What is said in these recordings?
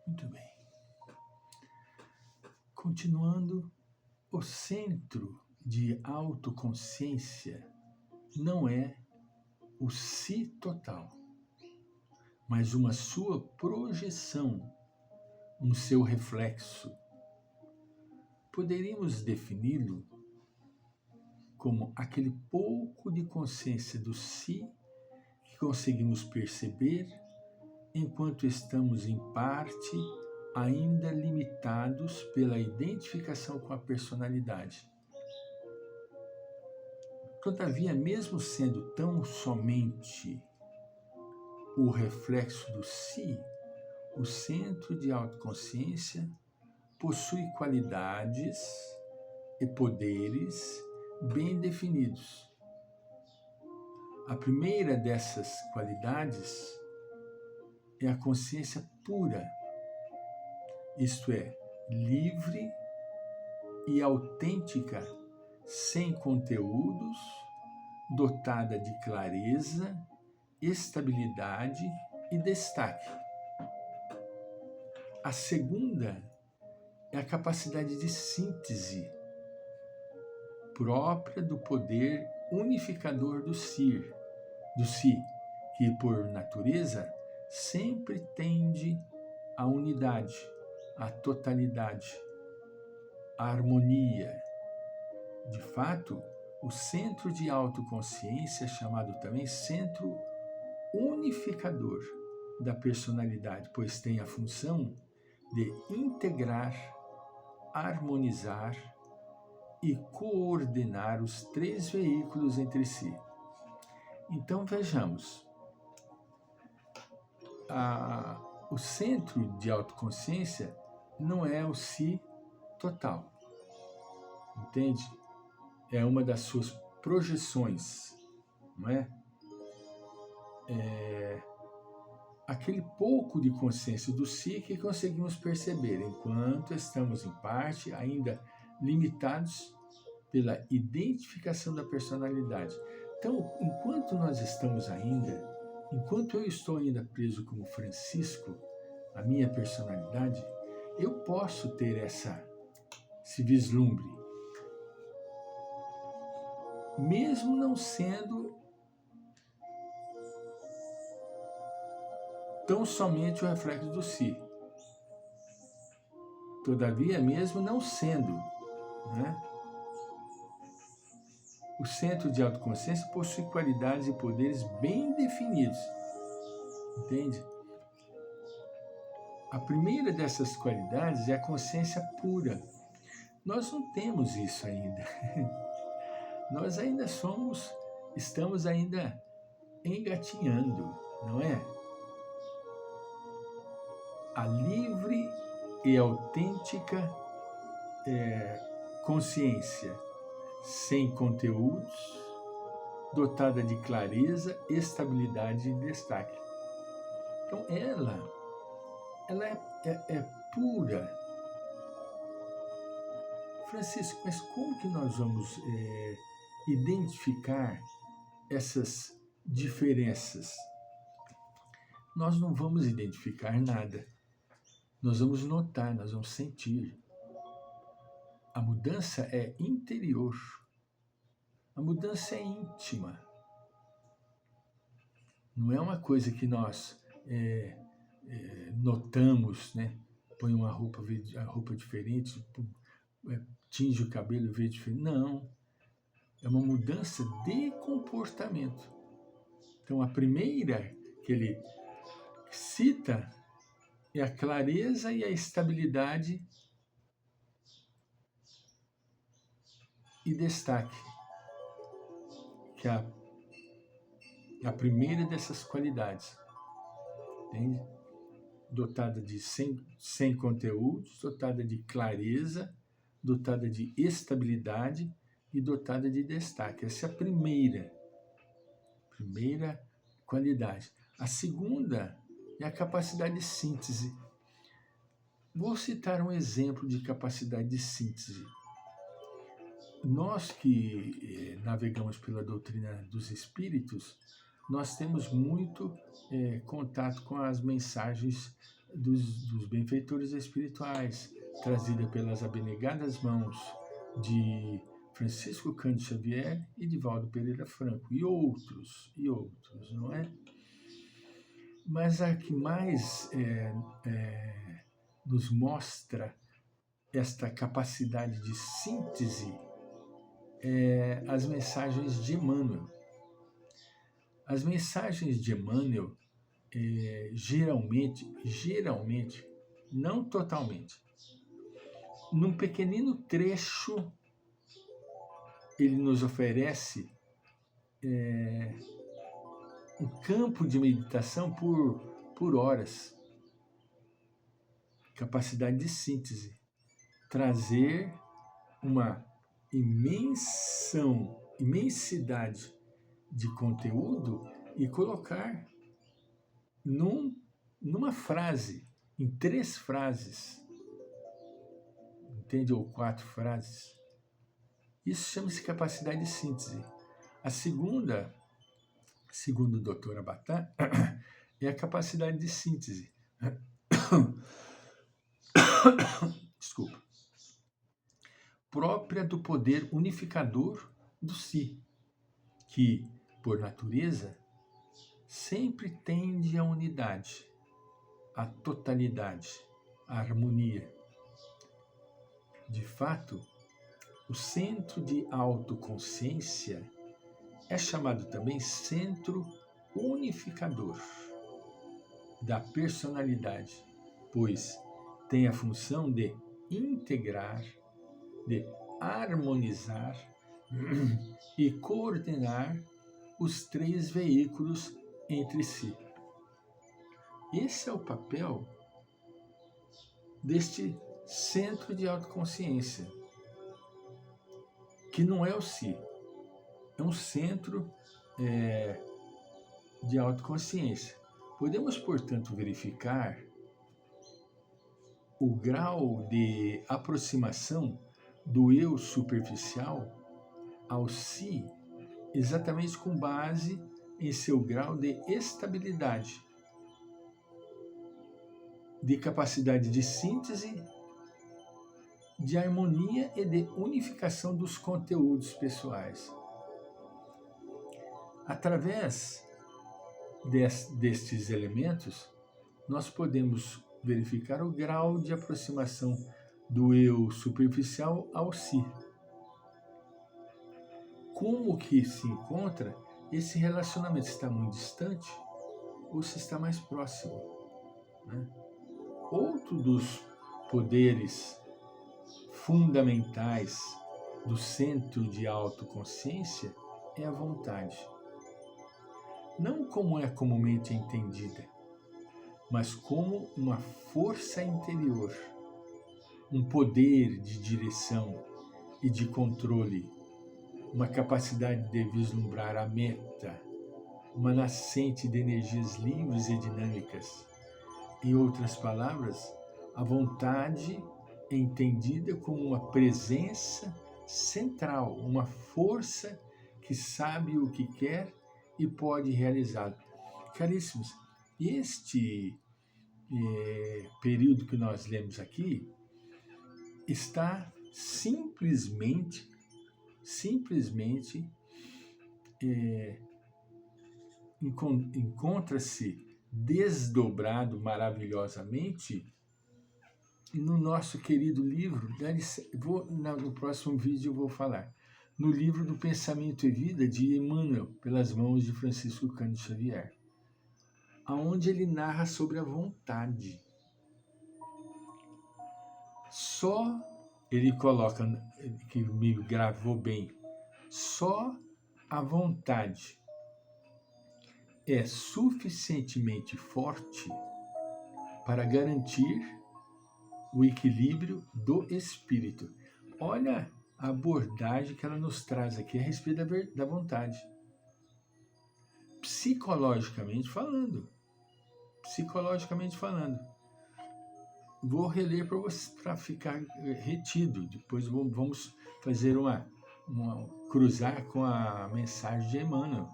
Muito bem. Continuando, o centro de autoconsciência não é o si total, mas uma sua projeção, um seu reflexo. Poderíamos defini-lo como aquele pouco de consciência do si que conseguimos perceber enquanto estamos em parte ainda limitados pela identificação com a personalidade. Todavia, mesmo sendo tão somente o reflexo do si, o centro de autoconsciência possui qualidades e poderes bem definidos. A primeira dessas qualidades é a consciência pura, isto é, livre e autêntica, sem conteúdos, dotada de clareza, estabilidade e destaque. A segunda é a capacidade de síntese própria do poder unificador do si, que por natureza sempre tende à unidade, à totalidade, à harmonia. De fato, o centro de autoconsciência é chamado também centro unificador da personalidade, pois tem a função de integrar, harmonizar e coordenar os três veículos entre si. Então vejamos, o centro de autoconsciência não é o si total, entende? É uma das suas projeções, não é? Aquele pouco de consciência do si que conseguimos perceber enquanto estamos em parte ainda limitados pela identificação da personalidade. Então, enquanto eu estou ainda preso como Francisco, a minha personalidade, eu posso ter esse vislumbre, mesmo não sendo tão somente o reflexo do si. Todavia, mesmo não sendo, né, o centro de autoconsciência possui qualidades e poderes bem definidos, entende? A primeira dessas qualidades é a consciência pura. Nós não temos isso ainda. Nós ainda estamos ainda engatinhando, não é? A livre e autêntica consciência, sem conteúdos, dotada de clareza, estabilidade e destaque. Então ela é pura. Francisco, mas como que nós vamos identificar essas diferenças? Nós não vamos identificar nada. Nós vamos notar, nós vamos sentir. A mudança é interior. A mudança é íntima. Não é uma coisa que nós notamos, né? Põe uma roupa diferente, tinge o cabelo, vê diferente. Não. É uma mudança de comportamento. Então, a primeira que ele cita é a clareza e a estabilidade e destaque, que é a primeira dessas qualidades, entende? Dotada de sem conteúdos, dotada de clareza, dotada de estabilidade e dotada de destaque. Essa é a primeira qualidade. A segunda é a capacidade de síntese. Vou citar um exemplo de capacidade de síntese. Nós que navegamos pela doutrina dos espíritos, nós temos muito contato com as mensagens dos benfeitores espirituais, trazida pelas abnegadas mãos de Francisco Cândido Xavier e de Valdo Pereira Franco, e outros, não é? Mas a que mais nos mostra esta capacidade de síntese é as mensagens de Emmanuel. As mensagens de Emmanuel, geralmente, não totalmente, num pequenino trecho, ele nos oferece um campo de meditação por horas. Capacidade de síntese. Trazer uma imensidade de conteúdo e colocar numa frase, em 3 frases, entende? Ou 4 frases. Isso chama-se capacidade de síntese. A segunda, segundo o Dr. Abatá, é a capacidade de síntese. Desculpa. Própria do poder unificador do si, que, por natureza, sempre tende à unidade, à totalidade, à harmonia. De fato, o centro de autoconsciência é chamado também centro unificador da personalidade, pois tem a função de integrar, de harmonizar e coordenar os 3 veículos entre si. Esse é o papel deste centro de autoconsciência, que não é o si, é um centro de autoconsciência. Podemos, portanto, verificar o grau de aproximação do eu superficial ao si, exatamente com base em seu grau de estabilidade, de capacidade de síntese, de harmonia e de unificação dos conteúdos pessoais. Através destes elementos, nós podemos verificar o grau de aproximação do eu superficial ao si. Como que se encontra esse relacionamento? Se está muito distante ou se está mais próximo, né? Outro dos poderes fundamentais do centro de autoconsciência é a vontade. Não como é comumente entendida, mas como uma força interior, um poder de direção e de controle, uma capacidade de vislumbrar a meta, uma nascente de energias livres e dinâmicas. Em outras palavras, a vontade é entendida como uma presença central, uma força que sabe o que quer e pode realizá-lo. Caríssimos, este período que nós lemos aqui está simplesmente encontra-se desdobrado maravilhosamente no nosso querido livro, no próximo vídeo eu vou falar, no livro do Pensamento e Vida de Emmanuel, pelas mãos de Francisco Cândido Xavier, aonde ele narra sobre a vontade. Só, ele coloca, que me gravou bem, só a vontade é suficientemente forte para garantir o equilíbrio do espírito. Olha a abordagem que ela nos traz aqui a respeito da vontade. Psicologicamente falando. Vou reler para você, para ficar retido. Depois vamos fazer cruzar com a mensagem de Emmanuel.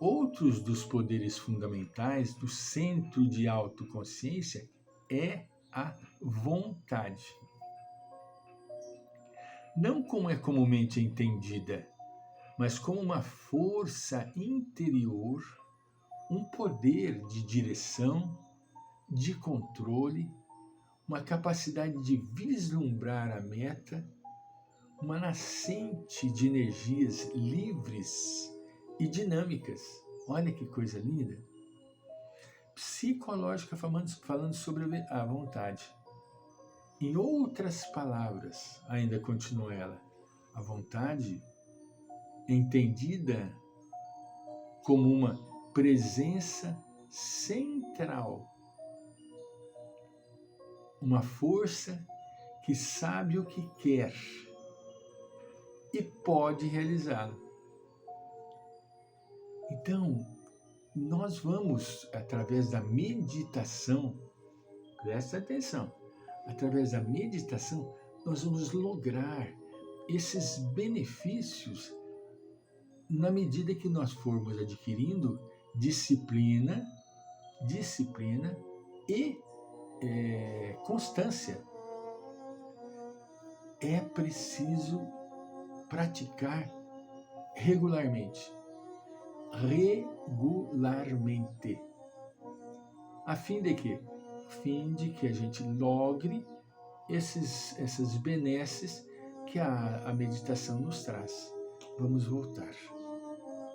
outros dos poderes fundamentais do centro de autoconsciência é a vontade. Não como é comumente entendida, mas como uma força interior, um poder de direção, de controle, uma capacidade de vislumbrar a meta, uma nascente de energias livres e dinâmicas. Olha que coisa linda! Psicológica falando sobre a vontade. Em outras palavras, ainda continua ela, a vontade é entendida como uma presença central, uma força que sabe o que quer e pode realizá-lo. Então, nós vamos, através da meditação, presta atenção, através da meditação, nós vamos lograr esses benefícios na medida que nós formos adquirindo disciplina e constância. É preciso praticar regularmente, a fim de quê? A fim de que a gente logre essas benesses que a meditação nos traz. Vamos voltar.